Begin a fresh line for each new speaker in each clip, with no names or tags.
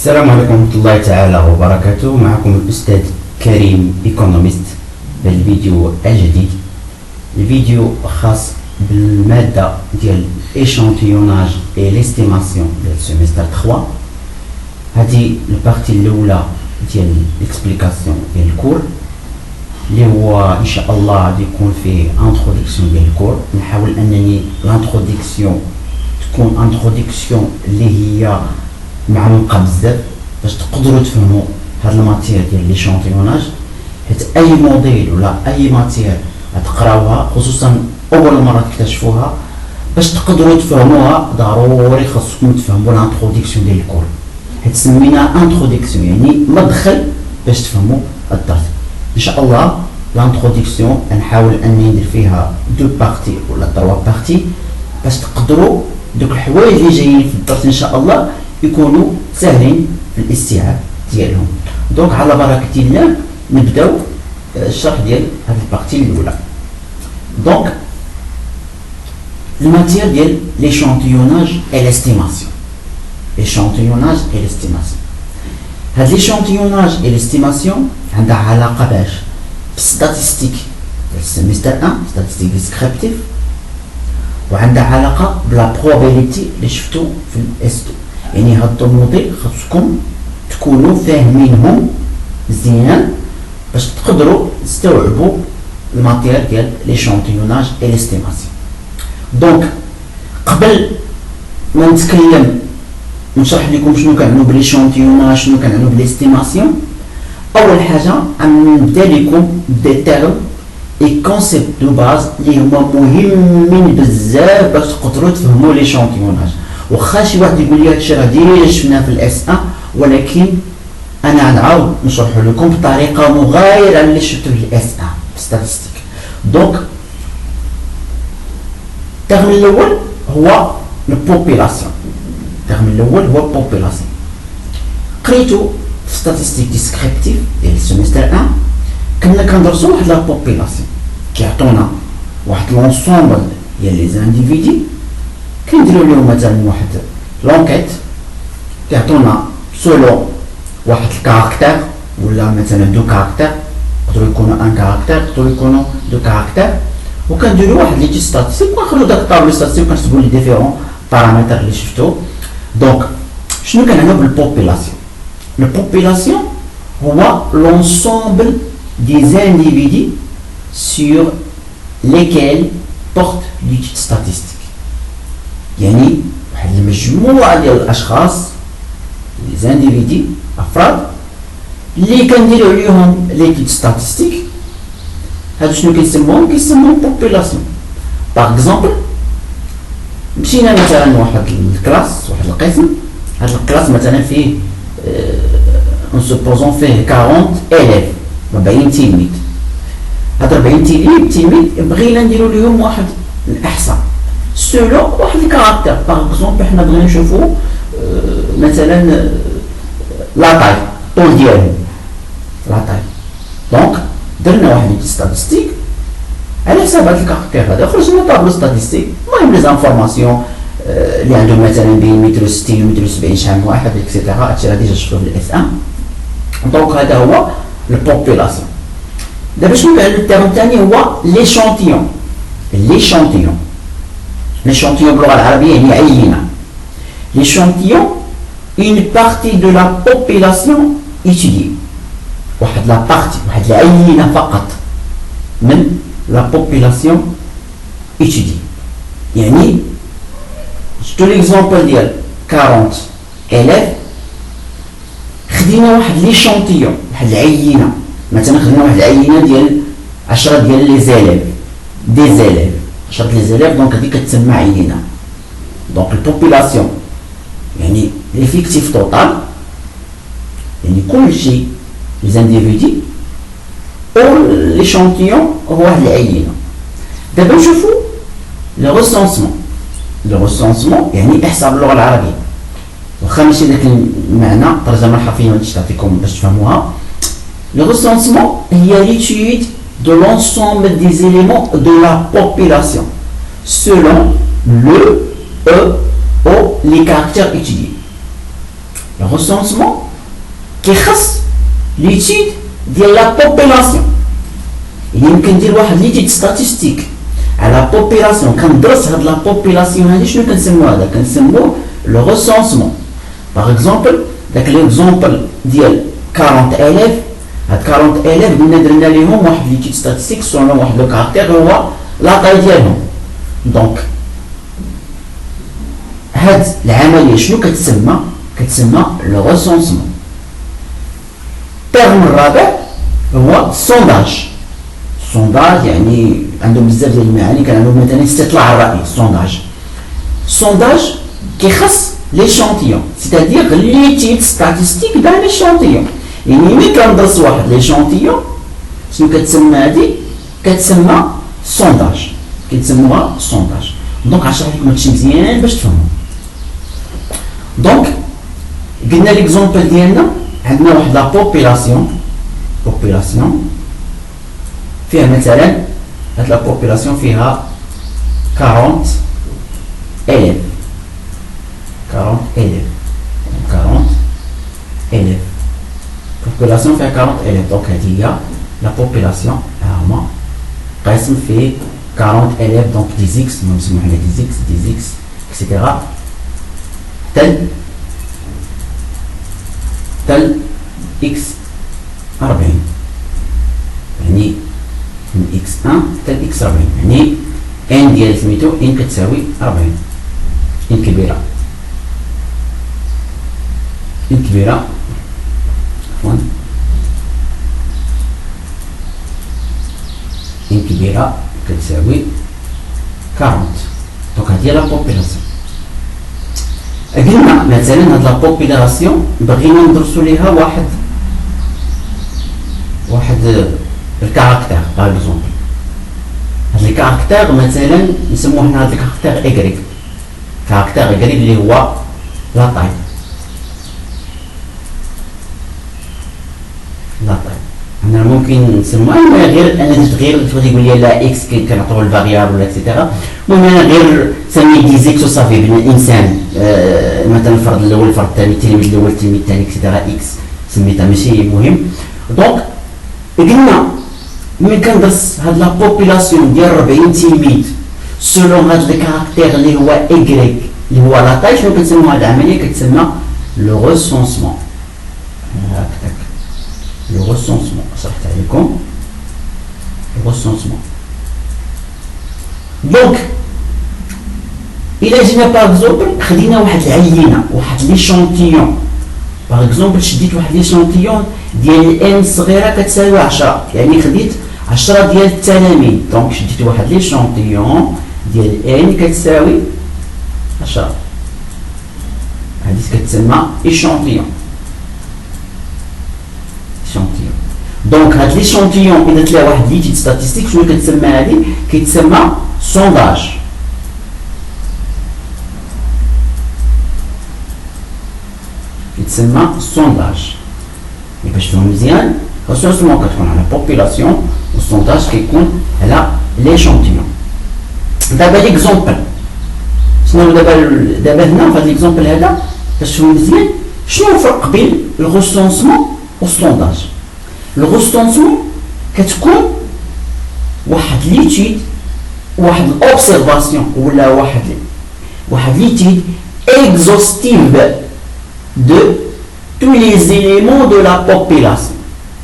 السلام عليكم ورحمة الله تعالى وبركاته. معكم الأستاذ كريم إيكونوميست بالفيديو الجديد. الفيديو خاص بالمادة ديال إيشانتيوناج إي ليستيماسيون ديال سيمستر 3. هذه البارتي الأولى ديال ليكسبليكاسيون ديال الكور اللي هو إن شاء الله غادي يكون فيه انتروداكسيون ديال الكور. نحاول أنني الانتروداكسيون تكون انتروداكسيون اللي هي معمقة بزاف باش تقدروا تفهموا هاد الماتير ديال ليشانتيوناج، حيت اي موديل ولا اي ماتير غتقراوها خصوصا اول مره تكتشفوها باش تقدروا تفهموها ضروري خاصكم تفهموا الانتروداكسيون ديال الكور، حيت سميناها انتروداكسيون يعني مدخل باش تفهموا الدرس. ان شاء الله الانتروداكسيون نحاول اني ندير فيها دو بارتي ولا 3 بارتي باش تقدروا دوك الحوايج اللي جايين في الدرس ان شاء الله يكونوا سهلين في الاستيعاب ديالهم. دونك على بركة الله نبداو الشرح ديال هذه البارتي الاولى. دونك الماتير ديال ليشانتيوناج اي ليستيماسيون. ليشانتيوناج اي ليستيماسيون، هاد ليشانتيوناج اي ليستيماسيون عندها علاقه باش بالستاتستيك ديال السيمستر 1 ستاتستيك ديسكريبتيف، وعندها علاقه بلا بروبابيليتي اللي شفتو في الاس 2. يعني هاد الموديل خاصكم تكونوا فاهمينهم مزيان باش تقدروا تستوعبوا الماتير ديال ليشانتيوناج اي ليستيماسيون. دونك قبل ما نتكلم نشرح لكم شنو كنعنو بليشانتيوناج شنو كنعنو بليستيماسيون، اول حاجه غنبدا لكم دي تيرم اي كونسيبت دو باز اللي هما مهمين بزاف باش تقدروا تفهموا ليشانتيوناج. واخا شي واحد يقول لي هادشي راه ديجا شفناه في الاس 1، ولكن انا غنعاود نشرحو لكم بطريقه مغايره اللي شفتو في الاس 1 ستاتستيك. دونك الترم الاول هو البوبيلاسيون. الترم الاول هو البوبيلاسيون، قريتو في ستاتستيك ديسكريبتيف ديال السيمستر 1 كنا كندرسو واحد لا بوبيلاسيون كيعطونا واحد لونسومبل ديال لي زانديفيدي، كنديرو لهم مثلا واحد لونكيت كيعطونا سولو واحد الكاركتير ولا مثلا دو كاركتير، يقدروا يكونوا ان كاركتير يقدروا يكونوا دو كاركتير، وكنديرو واحد لي ستاتستيك ونخلو داك الطابلو ستاتستيك وكنكتبو لي ديفيرون بارامتر اللي شفتو. دونك شنو كنعنيو بالبوبيلاسيون؟ البوبيلاسيون هو لونسومبل دي زانديفيدي sur lesquels porte l'étude statistique. يعني واحد المجموعه ديال الاشخاص لي زانديفيدي افراد اللي كنديرو عليهم ليكيد ستاتستيك. هادو شنو كيسموهم بوبيلاسيون. باغ اكزومبل مشينا مثلا واحد الكلاس واحد القسم، هاد الكلاس مثلا فيه اون سوبوزون فيه 40 اليف 40 تلميذ. هاد 40 تلميذ بغينا نديرو ليهم واحد الاحصاء سولو واحد الكاركتير. باغ اكزومبل حنا بغينا نشوفو مثلا لا تاي طول ديالهم لا تاي. دونك درنا واحد ستاتستيك على حساب هاد الكاركتير هذا، خرج لنا طابلو ستاتستيك المهم لي زانفورماسيون اللي عندهم مثلا بين متر و 60 و متر و 70 شحال من واحد اكسيتيرا. هادشي راه ديجا شفتوه في الاس 1. دونك هذا هو البوبيلاسيون. دابا شنو كاين التيرم الثاني هو ليشانتيون. ليشانتيون باللغه العربيه يعني عينه. ليشانتيون une partie de la population étudiée. واحد لا بارتي واحد العينه فقط من لا بوبولاسيون étudiée. يعني شفتو ليكزومبل ديال 40 اليف، خدينا واحد ليشانتيون واحد العينه، مثلا خدينا واحد العينه ديال 10 ديال لي زيليف دي زيليف 10 لي زيليف، دونك هذه كتسمى عينه. دونك البوبولاسيون يعني ليفيكتيف توتال يعني كلشي لي زانديفيدي او ليشانتيون هو واحد العينه. دابا نشوفو لو ريسونسمون. لو ريسونسمون يعني احصاء باللغه العربيه، واخا ماشي داك المعنى الترجمه الحرفيه ما تعطيكم باش تفهموها. لو ريسونسمون هي ليتيود de l'ensemble des éléments de la population selon le ou les caractères étudiés. le recensement كيخص ليتيد ديال لا بوبيلاسيون. يمكن ندير واحد ليتيد ستاتيستيك على بوبيلاسيون كندرس هاد لا بوبيلاسيون هادي شنو كنسمو هذا؟ كنسموه لو ريسونسمون. باغ اكزومبل داك ليكزومبل ديال 40000 هاد 40000 قلنا درنا ليهم واحد ليتيد ستاتيستيك سولون واحد لو كاركتير هو لا طاي ديالهم. دونك هاد العمليه شنو كتسمى؟ كتسمى لو ريسونسمون. الترم الرابع هو السونداج. السونداج يعني عنده بزاف ديال المعاني، كان عنده مثلا استطلاع الرأي. السونداج كيخص ليشونتيون، سيتادير ليتيد ستاتيستيك دان ليشونتيون. يعني ملي كندرس واحد ليشونتيون شنو كتسمى هادي؟ كتسمى سونداج، كيتسموها سونداج. دونك غنشرح لكم هادشي مزيان باش تفهموا. دونك قلنا ليكزومبل ديالنا عندنا واحد لا بوبيلاسيون فيها مثلا هاد لا بوبيلاسيون فيها 40 élèves. population فيها 40 élèves. دونك هادي هي لا بوبيلاسيون هما قاسم في 40 élèves. دونك دي زيكس نسميو حنا دي زيكس اكسيتيرا تل اكس 40 يعني من اكس 1 حتى اكس 40 يعني ان ديال سميتو ان كتساوي 40 ان كبيره عفوا ان كبيره كتساوي 40. دونك هادي لا بوبيلاسيون. قلنا مثلا هاد لا بوبيلاسيون بغينا ندرسو ليها واحد الكاركتير. باغ اكزومبل هاد الكاركتير مثلا نسموه حنا هاد الكاركتير ايكغيك. كاركتير ايكغيك اللي هو لا طاي. انا ممكن نسموها غير انا درت غير تولي يقول لي لا اكس كنعطيو الفاريابل ولا اكسيتيرا. المهم انا غير سمي دي زيكس وصافي. بين الانسان مثلا الفرد الاول الفرد الثاني التلميذ الاول التلميذ الثاني اكسيتيرا اكس سميتها ماشي مهم. دونك قلنا ملي كندرس هاد لا بوبيلاسيون ديال 40 تلميذ سولون هاد الكاركتير اللي هو ايكغيك اللي هو لا طاي، شنو كنسمو هاد العمليه؟ كتسمى لو ريسونسمون. هكذاك لو ريسونسمون شرحت عليكم لو ريسونسمون. دونك الى جينا باغ اكزومبل خدينا واحد العينه واحد ليشونتيون. باغ اكزومبل شديت واحد ليشونتيون ديال ان صغيره كتساوي 10 يعني خديت 10 ديال التلاميذ. دونك شديت واحد ليشونتيون ديال ان كتساوي 10 هادي كتسمى ايشونتيون. دونك هاد ليشونتيون اذا تلاقى واحد ليتيد ستاتيستيك شنو كتسمى هادي؟ كيتسمى سونداج. كيتسمى سونداج. باش تفهم مزيان الريسونسمون كتكون على بوبيلاسيون والسونداج كيكون على ليشونتيون. دابا ليكزومبل شنو دابا هنا في هاد ليكزومبل هذا باش تفهم مزيان شنو الفرق بين الريسونسمون والسونداج. الريسونسمون كتكون واحد ليتيد واحد الاوبسيرفاسيون ولا واحد ليتيد اكزوستيف de tous les éléments de la population.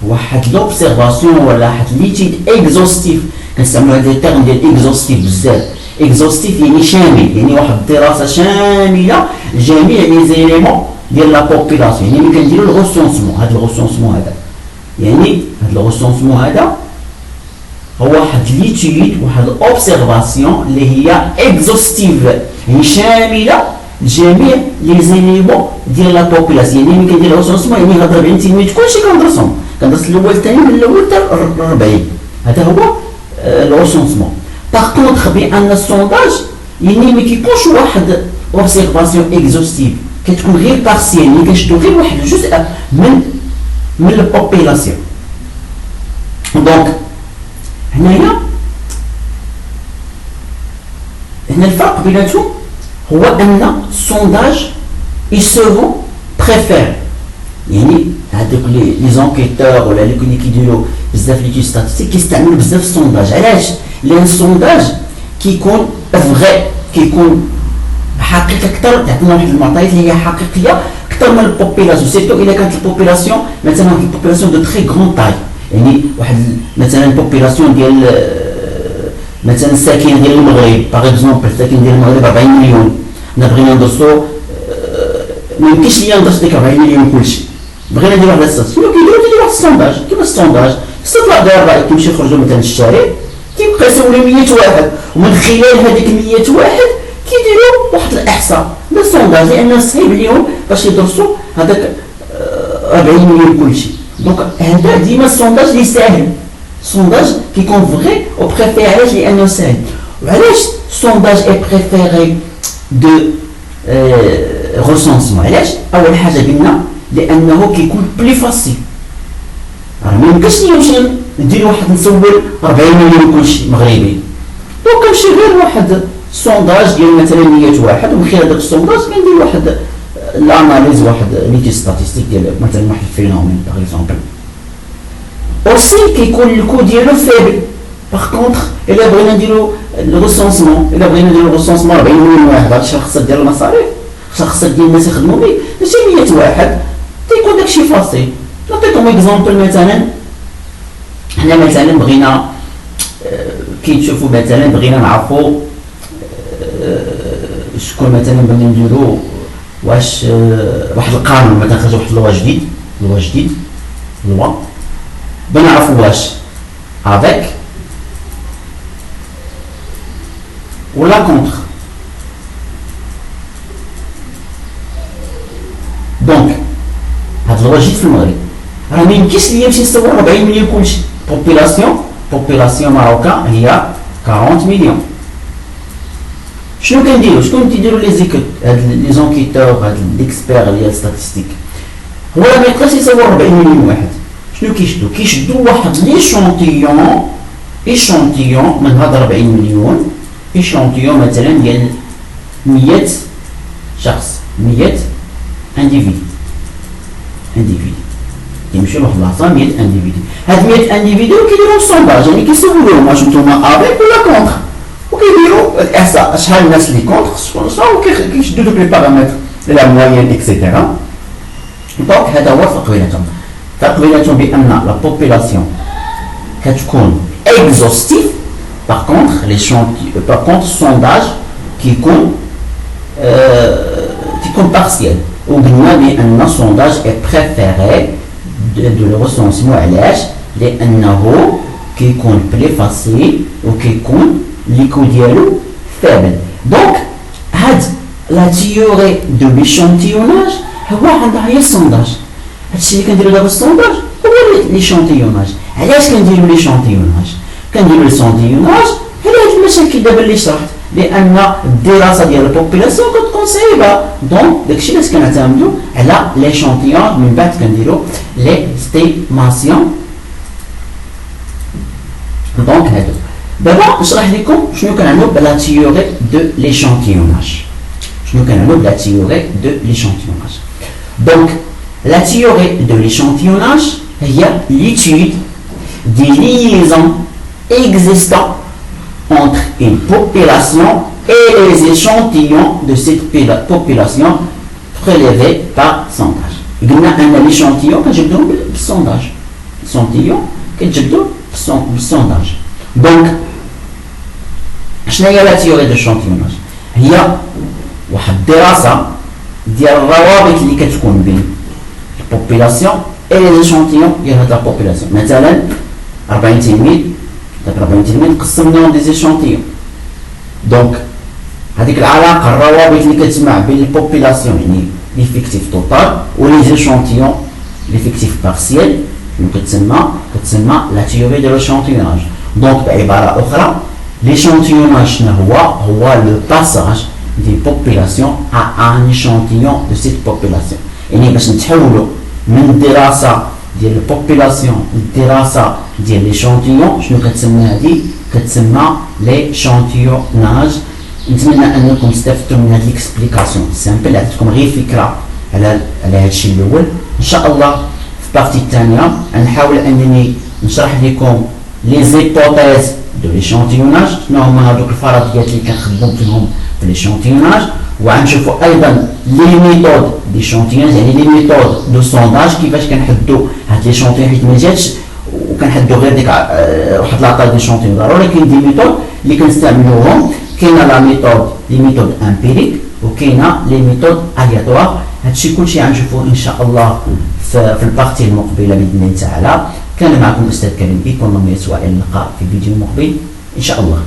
واحد لوبسيرفاسيون ولا واحد ليتيد اكزوستيف كنستعملو هاد التيرم ديال اكزوستيف بزاف. اكزوستيف يعني شامل، يعني واحد الدراسه شامله لجميع لي زيليمون ديال لا بوبولاسيون. يعني ملي كنديرو الريسونسمون هاد الريسونسمون هذا يعني هاد الريسونسمون هذا هو واحد ليتيد واحد الاوبسيرفاسيون اللي هي اكزوستيف يعني شامله لجميع لي زيليمون ديال لا بوبولاسيون. يعني ملي كندير الريسونسمون يعني هاد 40 تلميذ كلشي كندرسهم، كندرس الاول الثاني من الاول حتى 40. هذا هو الريسونسمون. باغ كونطخ بان السونداج يعني ما كيكونش واحد اوبسيرفاسيون اكزوستيف، كتكون غير بارسيال يعني كنشدو غير واحد الجزء من البوبولاسيون. دونك هنا الفرق بيناتهم هو ان السونداج il se rend بريفير يعني هذوك لي زونكيتور ولا اللي كيديروا بزاف لي ستاتيستيك كيستعملوا بزاف السونداج. علاش؟ لان السونداج كيكون فغي، كيكون حقيقي اكثر، تعطينا واحد المعطيات اللي هي حقيقيه اكثر من البوبيلاسيون، سيرتو الا كانت البوبيلاسيون مثلا واحد البوبيلاسيون دو تري غرون تاي، يعني واحد مثلا البوبيلاسيون ديال مثلا الساكن ديال المغرب باغ اكزومبل، الساكن ديال المغرب 40 مليون، حنا بغينا ندرسو ما يمكنش ليا ندرس ديك 40 مليون كلشي، بغينا ندير واحد الساس، شنو كيديروا؟ كيديروا واحد السونداج، كيما السونداج السطلا داير راي كيمشي يخرجوا مثلا للشارع كيبقى يسولوا 100 واحد، ومن خلال هذيك 100 واحد كيديروا واحد الاحصاء لا سونداج، لان صعيب اليوم باش يدرسوا هذاك 40 مليون كلشي. دونك هذا ديما السونداج اللي ساهل، السونداج كيكون فغي و بريفيري. علاش؟ لانه ساهل. وعلاش السونداج اي بريفيري دو ريسونسمون؟ علاش؟ اول حاجه قلنا لانه كيكون بلي فاسيل، راه ما يمكنش ليا نمشي ندير واحد نسول 40 مليون كلشي مغربي، دونك كنمشي غير واحد السونداج ديال مثلا 100 واحد، ومن خلال هذاك السونداج كندير واحد الاناليز، واحد ليتي ستاتيستيك ديال مثلا واحد الفينومين باغ اكزومبل. اوسي كيكون الكو ديالو فيبل. باغ كونطخ الا بغينا نديرو الريسونسمون، الا بغينا نديرو الريسونسمون 40 مليون واحد، هادشي خاصك دير المصاريف، خاصك ديال الناس يخدموا به، ماشي 100 واحد تيكون داكشي فاصل. نعطيكم اكزومبل، مثلا حنا مثلا بغينا كي تشوفوا مثلا بغينا نعرفوا شكون مثلا بغينا نديرو واش واحد القانون مثلا خرج واحد لوا جديد لوا بغينا نعرفوا واش افيك ولا كونتر. دونك هاد لوا جديد في المغرب، راه ما يمكنش ليا نمشي نصور 40 مليون كلشي. بوبيلاسيون ماروكان هي 40 مليون. شنو كنديرو؟ شكون تيديروا لي زيكوت؟ هاد لي زونكيتور، هاد ليكسبير ديال ستاتيستيك، هو ما يقدرش يصور 40 مليون واحد. شنو كيشدو واحد ليشونتيون من هاد 40 مليون، ايشونتيون مثلا ديال 100 شخص، 100 انديفيدي يمشيو لواحد البلاصه 100 انديفيدي. هاد 100 انديفيدي كيديروا سونداج، يعني كيسولوهم واش نتوما افيك ولا كونتر، وكيديروا الاحصاء شحال الناس اللي كونتر، شنو كيشدوا دوك لي بارامتر لا موين اكسيتيرا. دونك هذا هو الفرق بيناتهم بان لا بوبيلاسيون كتكون اكزوستيف، باغ كونتر السونداج كيكون بارسيال. وقلنا بان السونداج اي بريفيري دو لو ريسونسمون. علاش؟ لانه كيكون بلي فاسيل وكيكون ليكو ديالو فابل. دونك هاد لا تيوري دو ليشونتيوناج هو عندها هي السونداج. هادشي اللي كنديرو دابا السونداج هو ليشونتيوناج. علاش كنديرو ليشونتيوناج؟ كنديرو ليشونتيوناج على هاد المشاكل دابا اللي شرحت، لان الدراسه ديال البوبيلاسيون كتكون صعيبه. دونك داكشي علاش كنعتمدو على ليشونتيون، من بعد كنديرو لي ستيماسيون. دونك هادو دابا نشرح لكم شنو كنعنيو بلا تيوري دو ليشونتيوناج. دونك la théorie de l'échantillonnage هي l'étude des liaisons existant entre une population et les échantillons de cette population prélevés par sondage. قلنا أن l'échantillon كنجبدوه بالسونداج، l'échantillon كنجبدوه بالسونداج. دونك شنو هي la théorie de l'échantillonnage؟ هي واحد الدراسة ديال الروابط اللي كتكون بين population et les échantillons ديال هاد لا بوبيلاسيون. مثلا 40 تلميذ، داك 40 تلميذ قسمناهم دي زيشونتيون. دونك هذيك العلاقه الروابط اللي كتجمع بين البوبيلاسيون يعني ليفيكتيف توتال و لي زيشونتيون ليفيكتيف بارسيال كتسمى لا تيوري دو ليشونتيوناج. دونك بعباره اخرى l'échantillonnage شنو هو لو باساج دي بوبيلاسيون à un échantillon de cette population. يعني باش نتحولوا من دراسه ديال البوبيلاسيون للدراسه ديال ليشونتيون، شنو كتسمى هذه؟ كتسمى ليشونتيوناج. نتمنى انكم استفدتوا من هذه ليكسبليكاسيون سامبل، عطيتكم غير فكره على هذا الشيء الاول. ان شاء الله في البارتي الثانيه نحاول انني نشرح لكم لي زيبوتيز دو ليشونتيوناج، شنو هما هذوك الفرضيات اللي كنخدموا فيهم في ليشونتيوناج، وغنشوفوا ايضا لي ميثود ديشونتيوناج، يعني لي ميثود دو سونداج، كيفاش كنحدوا هاد ليشونتيون حيت ما جاتش وكنحدوا غير ديك واحد لاطاي ديشونتيون ضروري كاين دي ميثود اللي كنستعملوهم. كاينه لا ميثود لي ميثود امبيريك وكاينه لي ميثود الياتوار. هادشي كلشي غنشوفوه ان شاء الله في البارتي المقبله باذن الله تعالى. كان معكم الاستاذ كريم بيك، والله ما يسوى الى اللقاء في فيديو مقبل ان شاء الله.